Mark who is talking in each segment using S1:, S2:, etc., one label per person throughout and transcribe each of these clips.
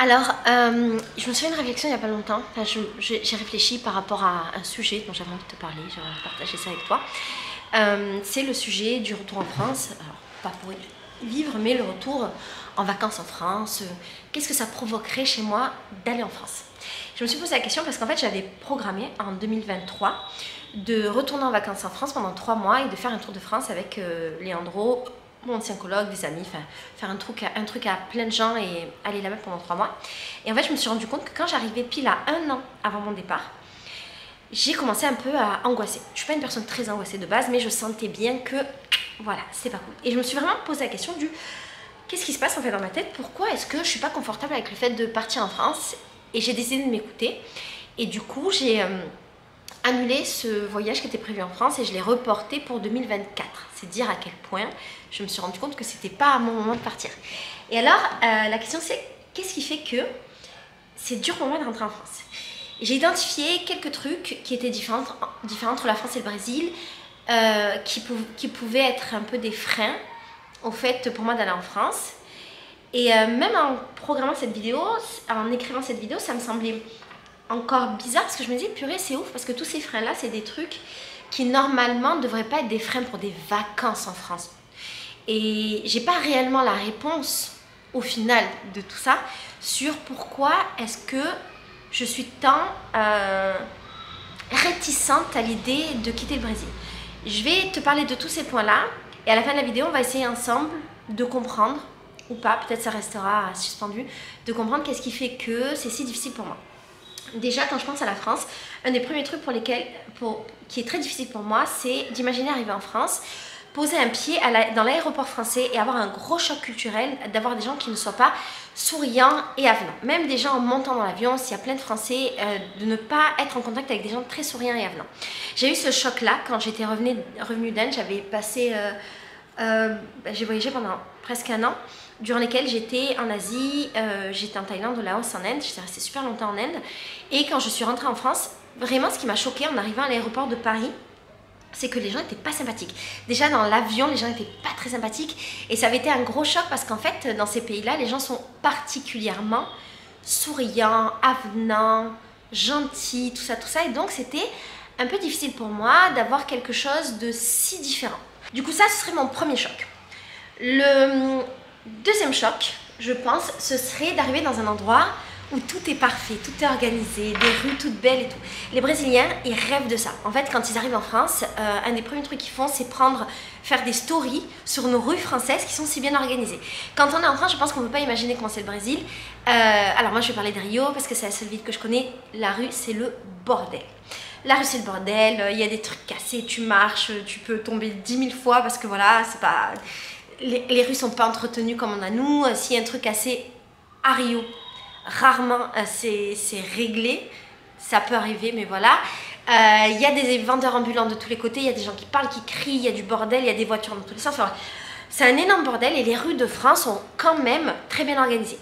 S1: Alors, je me suis fait une réflexion il n'y a pas longtemps. Enfin, j'ai réfléchi par rapport à un sujet dont j'avais envie de te parler. J'avais envie de partager ça avec toi. C'est le sujet du retour en France. Alors, pas pour y vivre, mais le retour en vacances en France. Qu'est-ce que ça provoquerait chez moi d'aller en France? Je me suis posé la question parce qu'en fait, j'avais programmé en 2023 de retourner en vacances en France pendant 3 mois et de faire un tour de France avec Léandro, mon ancien coloc, des amis, enfin faire un truc à plein de gens et aller là-bas pendant 3 mois. Et en fait, je me suis rendu compte que quand j'arrivais pile à 1 an avant mon départ, j'ai commencé un peu à angoisser. Je suis pas une personne très angoissée de base, mais je sentais bien que voilà, c'est pas cool. Et je me suis vraiment posé la question du qu'est-ce qui se passe en fait dans ma tête? Pourquoi est-ce que je suis pas confortable avec le fait de partir en France? Et j'ai décidé de m'écouter. Et du coup, j'ai annulé ce voyage qui était prévu en France et je l'ai reporté pour 2024. C'est dire à quel point je me suis rendu compte que c'était pas à mon moment de partir. Et alors, la question c'est qu'est-ce qui fait que c'est dur pour moi de rentrer en France? J'ai identifié quelques trucs qui étaient différents entre la France et le Brésil, qui pouvaient être un peu des freins au fait pour moi d'aller en France. Et même en programmant cette vidéo, en écrivant cette vidéo, ça me semblait encore bizarre parce que je me disais, purée, c'est ouf parce que tous ces freins-là, c'est des trucs qui normalement ne devraient pas être des freins pour des vacances en France. Et j'ai pas réellement la réponse au final de tout ça sur pourquoi est-ce que je suis tant réticente à l'idée de quitter le Brésil. Je vais te parler de tous ces points-là et à la fin de la vidéo, on va essayer ensemble de comprendre ou pas, peut-être ça restera suspendu, de comprendre qu'est-ce qui fait que c'est si difficile pour moi. Déjà, quand je pense à la France, un des premiers trucs qui est très difficile pour moi, c'est d'imaginer arriver en France, poser un pied dans l'aéroport français et avoir un gros choc culturel, d'avoir des gens qui ne soient pas souriants et avenants. Même déjà en montant dans l'avion, s'il y a plein de Français, de ne pas être en contact avec des gens très souriants et avenants. J'ai eu ce choc-là quand j'étais revenue d'Inde, j'avais passé... j'ai voyagé pendant presque 1 an, durant lesquels j'étais en Asie, j'étais en Thaïlande, au Laos, en Inde, j'étais restée super longtemps en Inde. Et quand je suis rentrée en France, vraiment ce qui m'a choquée en arrivant à l'aéroport de Paris, c'est que les gens n'étaient pas sympathiques. Déjà dans l'avion, les gens n'étaient pas très sympathiques et ça avait été un gros choc parce qu'en fait, dans ces pays-là, les gens sont particulièrement souriants, avenants, gentils, tout ça. Et donc c'était un peu difficile pour moi d'avoir quelque chose de si différent. Du coup, ça, ce serait mon premier choc. Le deuxième choc, je pense, ce serait d'arriver dans un endroit où tout est parfait, tout est organisé, des rues toutes belles et tout. Les Brésiliens, ils rêvent de ça. En fait, quand ils arrivent en France, un des premiers trucs qu'ils font, c'est faire des stories sur nos rues françaises qui sont si bien organisées. Quand on est en France, je pense qu'on ne peut pas imaginer comment c'est le Brésil. Alors moi, je vais parler de Rio parce que c'est la seule ville que je connais. La rue, c'est le bordel. La rue, c'est le bordel, il y a des trucs cassés, tu marches, tu peux tomber 10 000 fois parce que voilà, c'est pas... Les rues sont pas entretenues comme on a nous. S'il y a un truc cassé à Rio, rarement c'est réglé. Ça peut arriver, mais voilà. Il y a des vendeurs ambulants de tous les côtés, il y a des gens qui parlent, qui crient, il y a du bordel, il y a des voitures dans tous les sens. Enfin, c'est un énorme bordel et les rues de France sont quand même très bien organisées.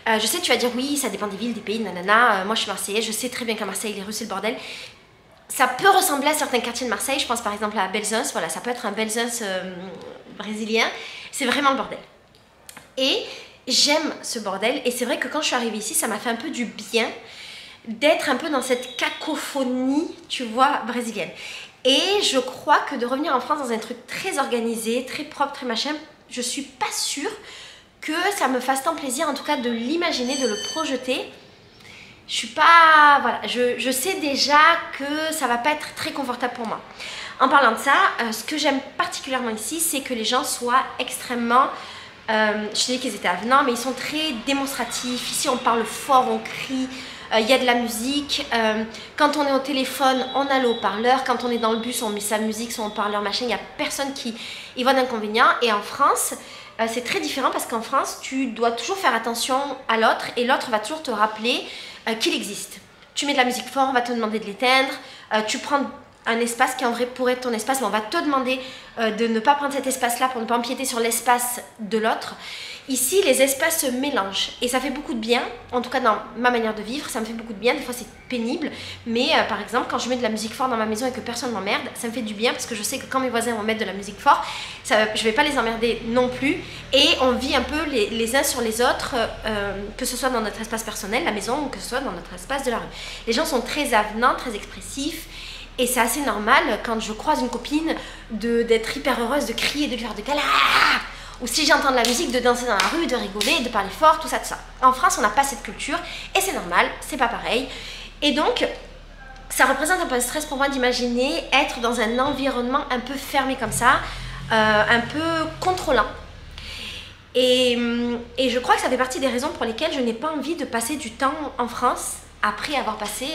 S1: Je sais, tu vas dire oui, ça dépend des villes, des pays, nanana. Moi, je suis marseillaise, je sais très bien qu'à Marseille, les rues, c'est le bordel. Ça peut ressembler à certains quartiers de Marseille, je pense par exemple à Belzunce, voilà, ça peut être un Belzunce brésilien, c'est vraiment le bordel. Et j'aime ce bordel, et c'est vrai que quand je suis arrivée ici, ça m'a fait un peu du bien d'être un peu dans cette cacophonie, tu vois, brésilienne. Et je crois que de revenir en France dans un truc très organisé, très propre, très machin, je suis pas sûre que ça me fasse tant plaisir, en tout cas de l'imaginer, de le projeter. Je suis pas... Voilà, je sais déjà que ça va pas être très confortable pour moi. En parlant de ça, ce que j'aime particulièrement ici, c'est que les gens soient extrêmement... je dis qu'ils étaient avenants, mais ils sont très démonstratifs. Ici, on parle fort, on crie, il y a de la musique. Quand on est au téléphone, on a le haut-parleur. Quand on est dans le bus, on met sa musique, son haut-parleur, machin. Il n'y a personne qui y voit d'inconvénient. Et en France... c'est très différent parce qu'en France, tu dois toujours faire attention à l'autre et l'autre va toujours te rappeler qu'il existe. Tu mets de la musique fort, on va te demander de l'éteindre. Tu prends un espace qui en vrai pourrait être ton espace, mais on va te demander de ne pas prendre cet espace-là pour ne pas empiéter sur l'espace de l'autre. Ici, les espaces se mélangent et ça fait beaucoup de bien, en tout cas dans ma manière de vivre, ça me fait beaucoup de bien. Des fois c'est pénible, mais par exemple quand je mets de la musique forte dans ma maison et que personne m'emmerde, ça me fait du bien parce que je sais que quand mes voisins vont mettre de la musique forte, je vais pas les emmerder non plus, et on vit un peu les uns sur les autres, que ce soit dans notre espace personnel, la maison, ou que ce soit dans notre espace de la rue. Les gens sont très avenants, très expressifs. Et c'est assez normal quand je croise une copine d'être hyper heureuse, de crier, de lui faire des câlins. Ou si j'entends de la musique, de danser dans la rue, de rigoler, de parler fort, tout ça, tout ça. En France, on n'a pas cette culture et c'est normal, c'est pas pareil. Et donc, ça représente un peu un stress pour moi d'imaginer être dans un environnement un peu fermé comme ça, un peu contrôlant. Et je crois que ça fait partie des raisons pour lesquelles je n'ai pas envie de passer du temps en France après avoir passé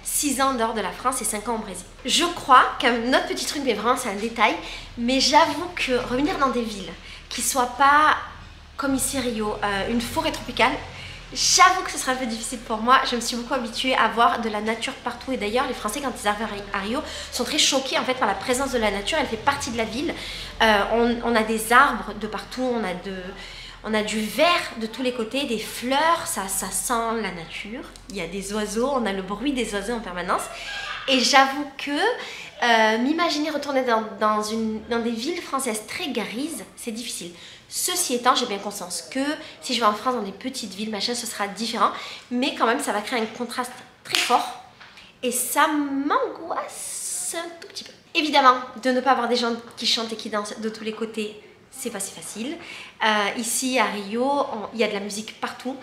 S1: 6 ans dehors de la France et 5 ans au Brésil. Je crois qu'un autre petit truc, mais vraiment c'est un détail, mais j'avoue que revenir dans des villes qui ne soient pas, comme ici à Rio, une forêt tropicale, j'avoue que ce sera un peu difficile pour moi. Je me suis beaucoup habituée à voir de la nature partout, et d'ailleurs les Français quand ils arrivent à Rio sont très choqués en fait par la présence de la nature. Elle fait partie de la ville. On a des arbres de partout, on a du vert de tous les côtés, des fleurs, ça sent la nature. Il y a des oiseaux, on a le bruit des oiseaux en permanence. Et j'avoue que m'imaginer retourner dans des villes françaises très grises, c'est difficile. Ceci étant, j'ai bien conscience que si je vais en France dans des petites villes, machin, ce sera différent. Mais quand même, ça va créer un contraste très fort. Et ça m'angoisse un tout petit peu. Évidemment, de ne pas avoir des gens qui chantent et qui dansent de tous les côtés, c'est pas si facile. Ici à Rio, il y a de la musique partout.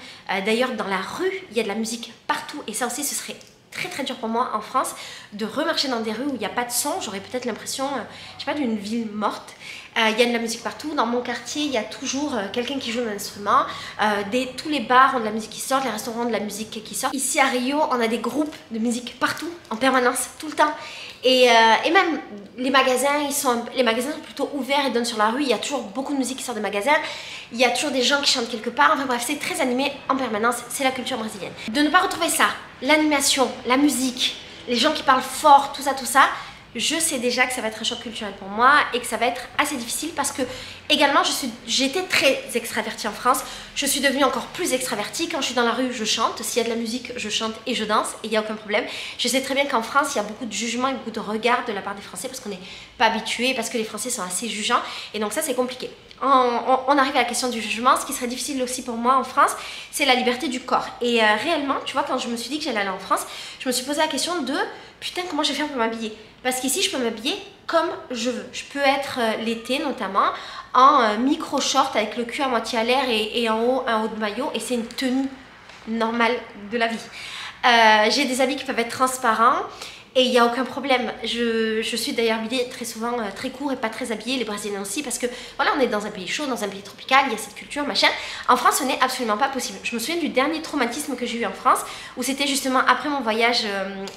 S1: D'ailleurs, dans la rue, il y a de la musique partout. Et ça aussi, ce serait très très dur pour moi en France de remarcher dans des rues où il n'y a pas de son. J'aurais peut-être l'impression, je sais pas, d'une ville morte. Il y a de la musique partout. Dans mon quartier, il y a toujours quelqu'un qui joue un instrument. Tous les bars ont de la musique qui sort, les restaurants ont de la musique qui sort. Ici à Rio, on a des groupes de musique partout, en permanence, tout le temps. Et même les magasins, les magasins sont plutôt ouverts et donnent sur la rue. Il y a toujours beaucoup de musique qui sort des magasins. Il y a toujours des gens qui chantent quelque part. Enfin bref, c'est très animé en permanence. C'est la culture brésilienne. De ne pas retrouver ça, l'animation, la musique, les gens qui parlent fort, tout ça, je sais déjà que ça va être un choc culturel pour moi et que ça va être assez difficile parce que également j'étais très extravertie en France. Je suis devenue encore plus extravertie. Quand je suis dans la rue, je chante. S'il y a de la musique, je chante et je danse et il n'y a aucun problème. Je sais très bien qu'en France, il y a beaucoup de jugements et beaucoup de regards de la part des Français parce qu'on n'est pas habitué, parce que les Français sont assez jugeants et donc ça c'est compliqué. On arrive à la question du jugement. Ce qui serait difficile aussi pour moi en France, c'est la liberté du corps. Et réellement, tu vois, quand je me suis dit que j'allais aller en France, je me suis posé la question de putain, comment je vais faire pour m'habiller? Parce qu'ici, je peux m'habiller comme je veux. Je peux être l'été notamment en micro-short avec le cul à moitié à l'air et en haut un haut de maillot, et c'est une tenue normale de la vie. J'ai des habits qui peuvent être transparents. Et il n'y a aucun problème. Je suis d'ailleurs habillée très souvent très court et pas très habillée, les Brésiliens aussi, parce que voilà, on est dans un pays chaud, dans un pays tropical, il y a cette culture, machin. En France, ce n'est absolument pas possible. Je me souviens du dernier traumatisme que j'ai eu en France, où c'était justement après mon voyage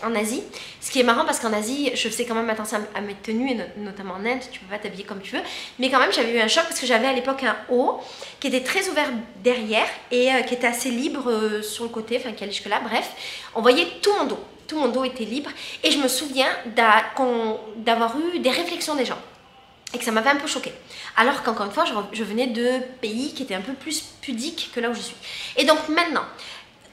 S1: en Asie. Ce qui est marrant parce qu'en Asie, je faisais quand même attention à mes tenues, et notamment en Inde, tu peux pas t'habiller comme tu veux. Mais quand même, j'avais eu un choc parce que j'avais à l'époque un haut qui était très ouvert derrière et qui était assez libre sur le côté, enfin qui allait jusque là, bref. On voyait tout mon dos. Tout mon dos était libre et je me souviens d'avoir eu des réflexions des gens et que ça m'avait un peu choquée. Alors qu'encore une fois, je venais de pays qui étaient un peu plus pudiques que là où je suis. Et donc maintenant,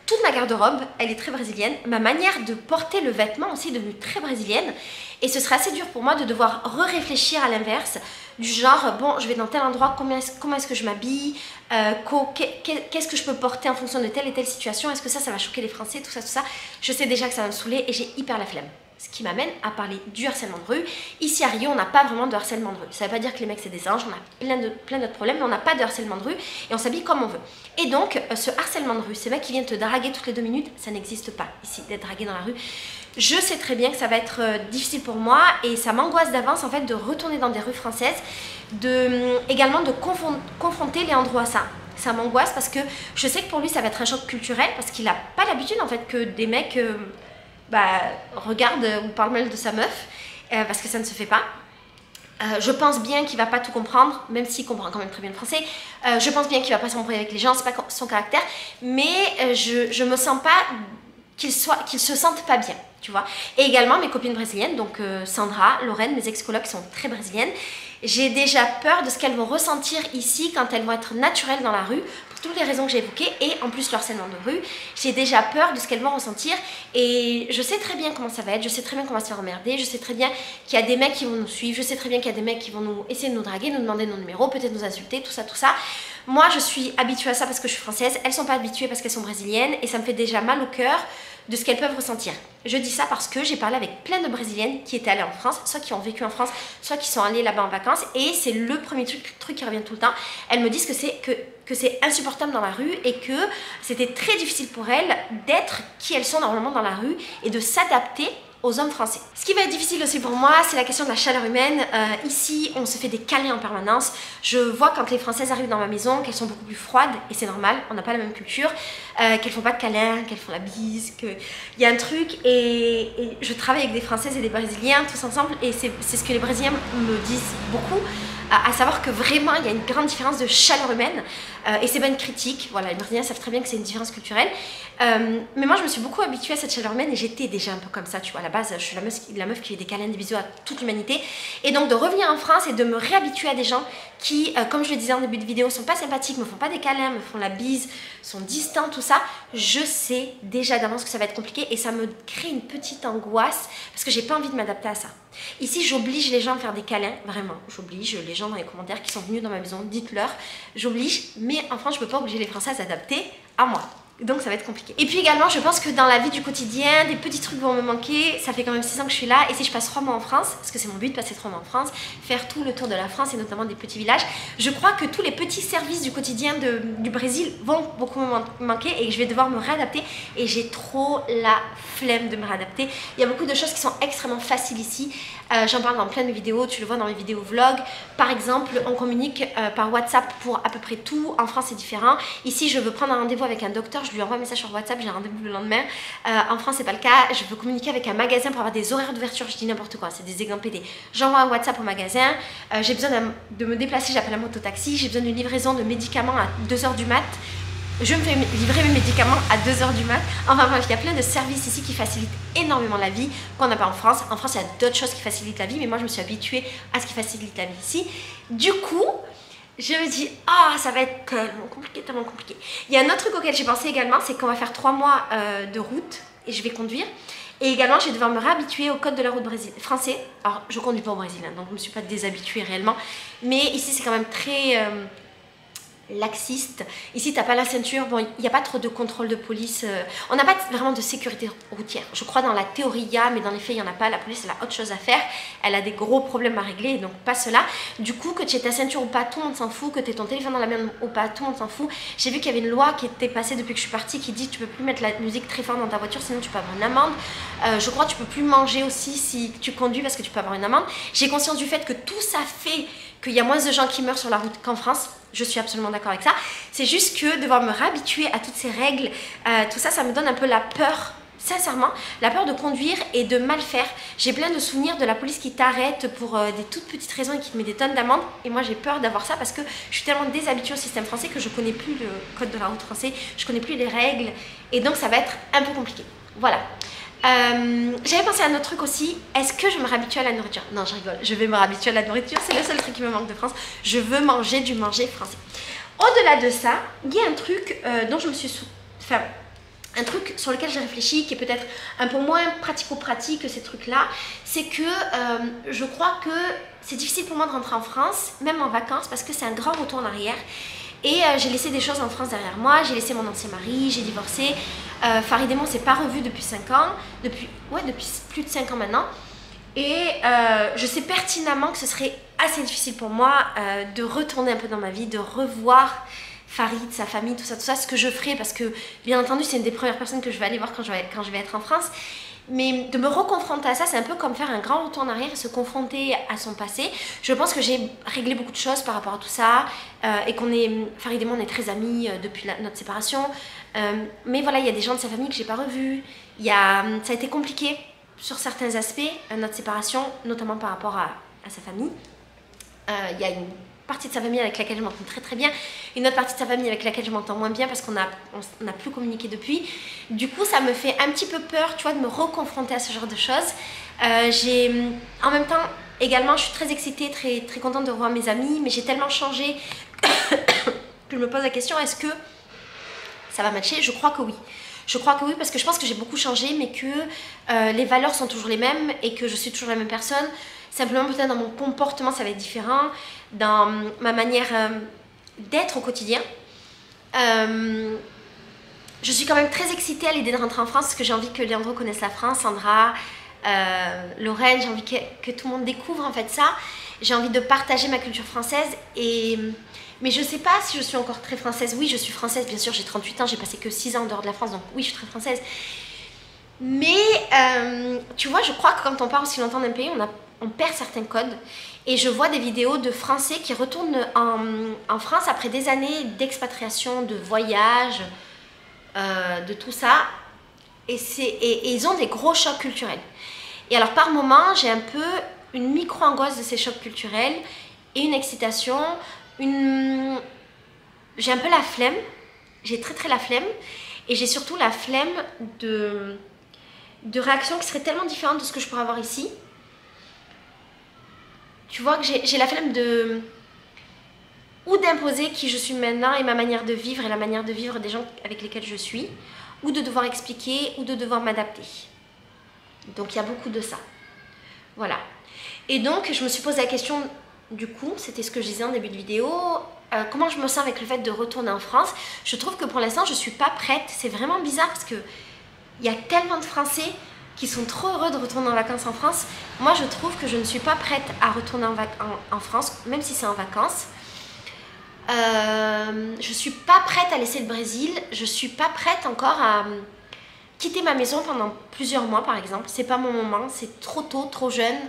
S1: toute ma garde-robe, elle est très brésilienne. Ma manière de porter le vêtement aussi est devenue très brésilienne. Et ce serait assez dur pour moi de devoir réfléchir à l'inverse, du genre, bon, je vais dans tel endroit, comment est-ce que je m'habille, qu'est-ce que je peux porter en fonction de telle et telle situation, est-ce que ça va choquer les Français, tout ça. Je sais déjà que ça va me saouler et j'ai hyper la flemme. Ce qui m'amène à parler du harcèlement de rue. Ici à Rio, on n'a pas vraiment de harcèlement de rue. Ça ne veut pas dire que les mecs c'est des anges, on a plein d'autres problèmes, mais on n'a pas de harcèlement de rue et on s'habille comme on veut. Et donc, ce harcèlement de rue, ces mecs qui viennent te draguer toutes les 2 minutes, ça n'existe pas ici, d'être dragué dans la rue. Je sais très bien que ça va être difficile pour moi et ça m'angoisse d'avance en fait de retourner dans des rues françaises, également de confronter Leandro à ça. Ça m'angoisse parce que je sais que pour lui ça va être un choc culturel parce qu'il n'a pas l'habitude en fait que des mecs regardent ou parlent mal de sa meuf parce que ça ne se fait pas. Je pense bien qu'il va pas tout comprendre, même s'il comprend quand même très bien le français. Je pense bien qu'il va pas s'embrouiller avec les gens, c'est pas son caractère, mais je me sens pas qu'il se sente pas bien, tu vois. Et également mes copines brésiliennes, donc Sandra, Lorraine, mes ex-colocs qui sont très brésiliennes. J'ai déjà peur de ce qu'elles vont ressentir ici quand elles vont être naturelles dans la rue, pour toutes les raisons que j'ai évoquées, et en plus le harcèlement de rue. J'ai déjà peur de ce qu'elles vont ressentir, et je sais très bien comment ça va être, je sais très bien qu'on va se faire emmerder, je sais très bien qu'il y a des mecs qui vont nous suivre, je sais très bien qu'il y a des mecs qui vont nous essayer de nous draguer, nous demander nos numéros, peut-être nous insulter, tout ça, tout ça. Moi, je suis habituée à ça parce que je suis française, elles sont pas habituées parce qu'elles sont brésiliennes, et ça me fait déjà mal au cœur de ce qu'elles peuvent ressentir. Je dis ça parce que j'ai parlé avec plein de Brésiliennes qui étaient allées en France, soit qui ont vécu en France, soit qui sont allées là-bas en vacances, et c'est le premier truc qui revient tout le temps. Elles me disent que c'est insupportable dans la rue et que c'était très difficile pour elles d'être qui elles sont normalement dans la rue et de s'adapter aux hommes français. Ce qui va être difficile aussi pour moi, c'est la question de la chaleur humaine. Ici, on se fait des câlins en permanence. Je vois quand les Françaises arrivent dans ma maison qu'elles sont beaucoup plus froides, et c'est normal, on n'a pas la même culture, qu'elles font pas de câlins, qu'elles font la bise, qu'il y a un truc, et je travaille avec des Françaises et des Brésiliens tous ensemble, et c'est ce que les Brésiliens me disent beaucoup, à savoir que vraiment il y a une grande différence de chaleur humaine, et c'est pas une critique, voilà, les Brésiliens savent très bien que c'est une différence culturelle, mais moi je me suis beaucoup habituée à cette chaleur humaine, et j'étais déjà un peu comme ça, tu vois, à la base je suis la meuf qui fait des câlins, des bisous à toute l'humanité, et donc de revenir en France et de me réhabituer à des gens qui, comme je le disais en début de vidéo, sont pas sympathiques, me font pas des câlins, me font la bise, sont distants, tout ça, je sais déjà d'avance que ça va être compliqué, et ça me crée une petite angoisse, parce que j'ai pas envie de m'adapter à ça. Ici, j'oblige les gens à faire des câlins, vraiment, j'oblige les gens dans les commentaires qui sont venus dans ma maison, dites-leur, j'oblige, mais en France, je peux pas obliger les Français à s'adapter à moi. Donc ça va être compliqué. Et puis également, je pense que dans la vie du quotidien, des petits trucs vont me manquer. Ça fait quand même 6 ans que je suis là, et si je passe 3 mois en France, parce que c'est mon but de passer 3 mois en France, faire tout le tour de la France et notamment des petits villages, je crois que tous les petits services du quotidien du Brésil vont beaucoup me manquer, et que je vais devoir me réadapter, et j'ai trop la flemme de me réadapter. Il y a beaucoup de choses qui sont extrêmement faciles ici. J'en parle dans plein de vidéos, tu le vois dans mes vidéos vlog. Par exemple, on communique par WhatsApp pour à peu près tout. En France, c'est différent. Ici, je veux prendre un rendez-vous avec un docteur, je lui envoie un message sur WhatsApp, j'ai un rendez-vous le lendemain. En France, c'est pas le cas. Je veux communiquer avec un magasin pour avoir des horaires d'ouverture, je dis n'importe quoi, c'est des exemples pétés. J'envoie un WhatsApp au magasin, j'ai besoin de me déplacer, j'appelle un mototaxi, j'ai besoin d'une livraison de médicaments à 2 h du mat. Je me fais livrer mes médicaments à 2 h du mat. Enfin bref, il y a plein de services ici qui facilitent énormément la vie, qu'on n'a pas en France. En France, il y a d'autres choses qui facilitent la vie, mais moi, je me suis habituée à ce qui facilite la vie ici. Du coup, je me dis, ah, ça va être tellement compliqué, tellement compliqué. Il y a un autre truc auquel j'ai pensé également, c'est qu'on va faire 3 mois de route, et je vais conduire. Et également, je vais devoir me réhabituer au code de la route français. Alors, je conduis pas au Brésil, hein, donc je ne me suis pas déshabituée réellement. Mais ici, c'est quand même très laxiste. Ici, t'as pas la ceinture. Bon, il n'y a pas trop de contrôle de police. On n'a pas vraiment de sécurité routière. Je crois dans la théorie, il y a, mais dans les faits, il n'y en a pas. La police, elle a autre chose à faire. Elle a des gros problèmes à régler, donc pas cela. Du coup, que tu aies ta ceinture ou pas, tout le monde s'en fout. Que tu aies ton téléphone dans la main ou pas, tout le monde s'en fout. J'ai vu qu'il y avait une loi qui était passée depuis que je suis partie qui dit que tu peux plus mettre la musique très fort dans ta voiture, sinon tu peux avoir une amende. Je crois que tu peux plus manger aussi si tu conduis parce que tu peux avoir une amende. J'ai conscience du fait que tout ça fait qu'il y a moins de gens qui meurent sur la route qu'en France. Je suis absolument d'accord avec ça. C'est juste que devoir me réhabituer à toutes ces règles, tout ça, ça me donne un peu la peur, sincèrement, la peur de conduire et de mal faire. J'ai plein de souvenirs de la police qui t'arrête pour des toutes petites raisons et qui te met des tonnes d'amendes. Et moi, j'ai peur d'avoir ça parce que je suis tellement déshabituée au système français que je connais plus le code de la route français, je connais plus les règles. Et donc, ça va être un peu compliqué. Voilà. J'avais pensé à un autre truc aussi. Est-ce que je me réhabitue à la nourriture? Non, je rigole, je vais me réhabituer à la nourriture. C'est le seul truc qui me manque de France. Je veux manger du manger français. Au-delà de ça, il y a un truc dont je me suis... Enfin, un truc sur lequel j'ai réfléchi, qui est peut-être un peu moins pratico-pratique que ces trucs-là, c'est que je crois que c'est difficile pour moi de rentrer en France, même en vacances, parce que c'est un grand retour en arrière. Et j'ai laissé des choses en France derrière moi, j'ai laissé mon ancien mari, j'ai divorcé. Farid et moi, on ne s'est pas revus depuis 5 ans, depuis plus de 5 ans maintenant. Et je sais pertinemment que ce serait assez difficile pour moi de retourner un peu dans ma vie, de revoir Farid, sa famille, tout ça, ce que je ferai, parce que bien entendu, c'est une des premières personnes que je vais aller voir quand je vais être en France. Mais de me reconfronter à ça, c'est un peu comme faire un grand retour en arrière et se confronter à son passé. Je pense que j'ai réglé beaucoup de choses par rapport à tout ça et Farid et moi, on est très amis depuis notre séparation. Mais voilà, il y a des gens de sa famille que j'ai pas revus. Ça a été compliqué sur certains aspects, notre séparation, notamment par rapport à sa famille. Il y a une partie de sa famille avec laquelle je m'entends très très bien, une autre partie de sa famille avec laquelle je m'entends moins bien parce qu'on n'a plus communiqué depuis. Du coup, ça me fait un petit peu peur, tu vois, de me reconfronter à ce genre de choses. En même temps, Également, je suis très excitée, très contente de revoir mes amis, mais j'ai tellement changé que je me pose la question, est-ce que ça va matcher? Je crois que oui. Je crois que oui, parce que je pense que j'ai beaucoup changé, mais que les valeurs sont toujours les mêmes et que je suis toujours la même personne. Simplement, peut-être dans mon comportement, ça va être différent, dans ma manière d'être au quotidien. Je suis quand même très excitée à l'idée de rentrer en France, parce que j'ai envie que Leandro connaisse la France, Sandra, Lorraine, j'ai envie que tout le monde découvre en fait ça. J'ai envie de partager ma culture française, mais je ne sais pas si je suis encore très française. Oui, je suis française, bien sûr, j'ai 38 ans, j'ai passé que 6 ans en dehors de la France, donc oui, je suis très française. Mais tu vois, je crois que quand on part aussi longtemps d'un pays, on perd certains codes. Et je vois des vidéos de Français qui retournent en France après des années d'expatriation, de voyage, de tout ça. Et ils ont des gros chocs culturels. Et alors par moments, j'ai un peu une micro-angoisse de ces chocs culturels et une excitation. J'ai un peu la flemme. J'ai très la flemme. Et j'ai surtout la flemme de réactions qui seraient tellement différentes de ce que je pourrais avoir ici. Tu vois que j'ai la flemme ou d'imposer qui je suis maintenant et ma manière de vivre et la manière de vivre des gens avec lesquels je suis, ou de devoir expliquer, ou de devoir m'adapter. Donc il y a beaucoup de ça. Voilà. Et donc je me suis posé la question, du coup, c'était ce que je disais en début de vidéo, comment je me sens avec le fait de retourner en France. Je trouve que pour l'instant je ne suis pas prête. C'est vraiment bizarre parce que il y a tellement de Français qui sont trop heureux de retourner en vacances en France. Moi, je trouve que je ne suis pas prête à retourner en France, même si c'est en vacances. Je ne suis pas prête à laisser le Brésil. Je ne suis pas prête encore à quitter ma maison pendant plusieurs mois, par exemple. C'est pas mon moment, c'est trop tôt, trop jeune.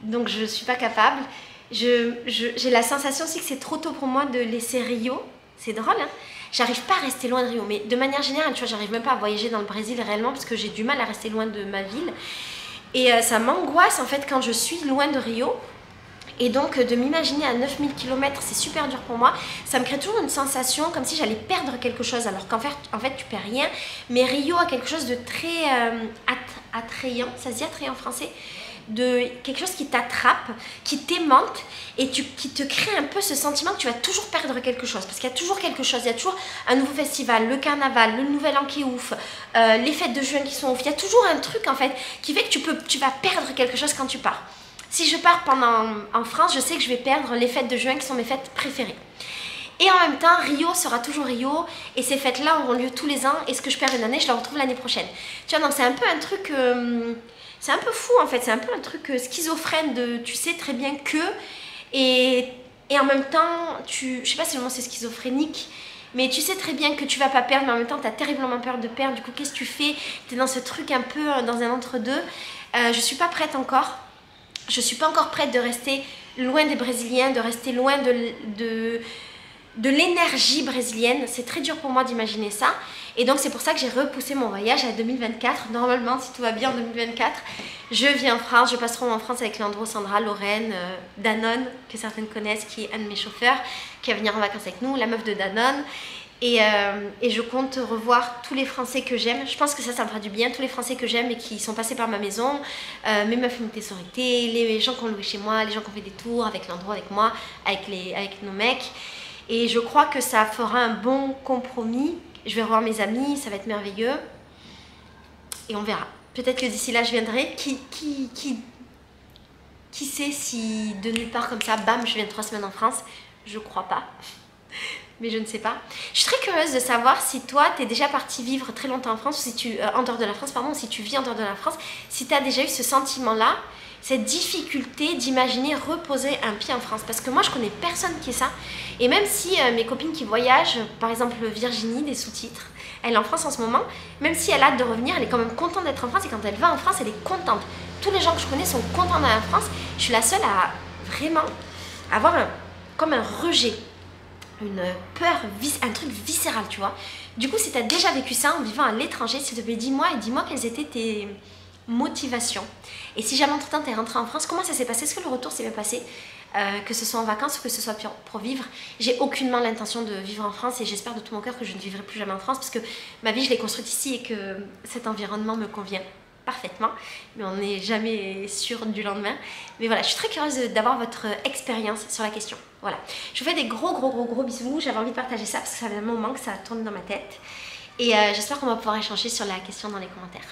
S1: Donc, je ne suis pas capable. J'ai la sensation aussi que c'est trop tôt pour moi de laisser Rio. C'est drôle, hein? J'arrive pas à rester loin de Rio, mais de manière générale, tu vois, j'arrive même pas à voyager dans le Brésil réellement parce que j'ai du mal à rester loin de ma ville. Et ça m'angoisse en fait quand je suis loin de Rio. Et donc de m'imaginer à 9000 km, c'est super dur pour moi. Ça me crée toujours une sensation comme si j'allais perdre quelque chose, alors qu'en fait tu perds rien. Mais Rio a quelque chose de très attrayant, ça se dit attrayant en français, de quelque chose qui t'attrape, qui t'aimante et qui te crée un peu ce sentiment que tu vas toujours perdre quelque chose, parce qu'il y a toujours quelque chose, il y a toujours un nouveau festival, le carnaval, le nouvel an qui est ouf, les fêtes de juin qui sont ouf, il y a toujours un truc en fait qui fait que tu vas perdre quelque chose quand tu pars. Si je pars en France, je sais que je vais perdre les fêtes de juin qui sont mes fêtes préférées. Et en même temps, Rio sera toujours Rio, et ces fêtes-là auront lieu tous les ans, et ce que je perds une année, je la retrouve l'année prochaine. Tu vois, donc c'est un peu un truc... c'est un peu fou en fait, c'est un peu un truc schizophrène de tu sais très bien que et en même temps, je sais pas si le mot c'est schizophrénique, mais tu sais très bien que tu vas pas perdre, mais en même temps tu as terriblement peur de perdre, du coup qu'est-ce que tu fais? Tu es dans ce truc un peu dans un entre-deux. Je suis pas prête encore, je suis pas encore prête de rester loin des Brésiliens, de rester loin de l'énergie brésilienne. C'est très dur pour moi d'imaginer ça. Et donc c'est pour ça que j'ai repoussé mon voyage à 2024. Normalement, si tout va bien en 2024, je viens en France. Je passerai en France avec Leandro, Sandra, Lorraine, Danone, que certaines connaissent, qui est un de mes chauffeurs, qui va venir en vacances avec nous, la meuf de Danone. Et je compte revoir tous les Français que j'aime. Je pense que ça me fera du bien. Tous les Français que j'aime et qui sont passés par ma maison. Mes meufs Montessori, les gens qui ont loué chez moi, les gens qui ont fait des tours avec Leandro, avec moi, avec nos mecs. Et je crois que ça fera un bon compromis. Je vais revoir mes amis, ça va être merveilleux. Et on verra. Peut-être que d'ici là, je viendrai. Qui sait si de nulle part comme ça, bam, je viens 3 semaines en France? Je crois pas. Mais je ne sais pas. Je suis très curieuse de savoir si toi, tu es déjà partie vivre très longtemps en France, ou si en dehors de la France, pardon, si tu vis en dehors de la France, si tu as déjà eu ce sentiment-là, cette difficulté d'imaginer reposer un pied en France. Parce que moi, je connais personne qui est ça. Et même si mes copines qui voyagent, par exemple Virginie, des sous-titres, elle est en France en ce moment, même si elle a hâte de revenir, elle est quand même contente d'être en France. Et quand elle va en France, elle est contente. Tous les gens que je connais sont contents d'aller en France. Je suis la seule à vraiment avoir comme un rejet, une peur, un truc viscéral, tu vois. Du coup, si tu as déjà vécu ça en vivant à l'étranger, s'il te plaît, dis-moi et dis-moi quelles étaient tes motivations. Et si jamais entre-temps tu es rentré en France, comment ça s'est passé? Est-ce que le retour s'est bien passé? Que ce soit en vacances ou que ce soit pour vivre. J'ai aucunement l'intention de vivre en France et j'espère de tout mon cœur que je ne vivrai plus jamais en France parce que ma vie je l'ai construite ici et que cet environnement me convient parfaitement, mais on n'est jamais sûr du lendemain. Mais voilà, je suis très curieuse d'avoir votre expérience sur la question. Voilà, je vous fais des gros bisous. J'avais envie de partager ça parce que ça fait un moment que ça tourne dans ma tête. Et j'espère qu'on va pouvoir échanger sur la question dans les commentaires.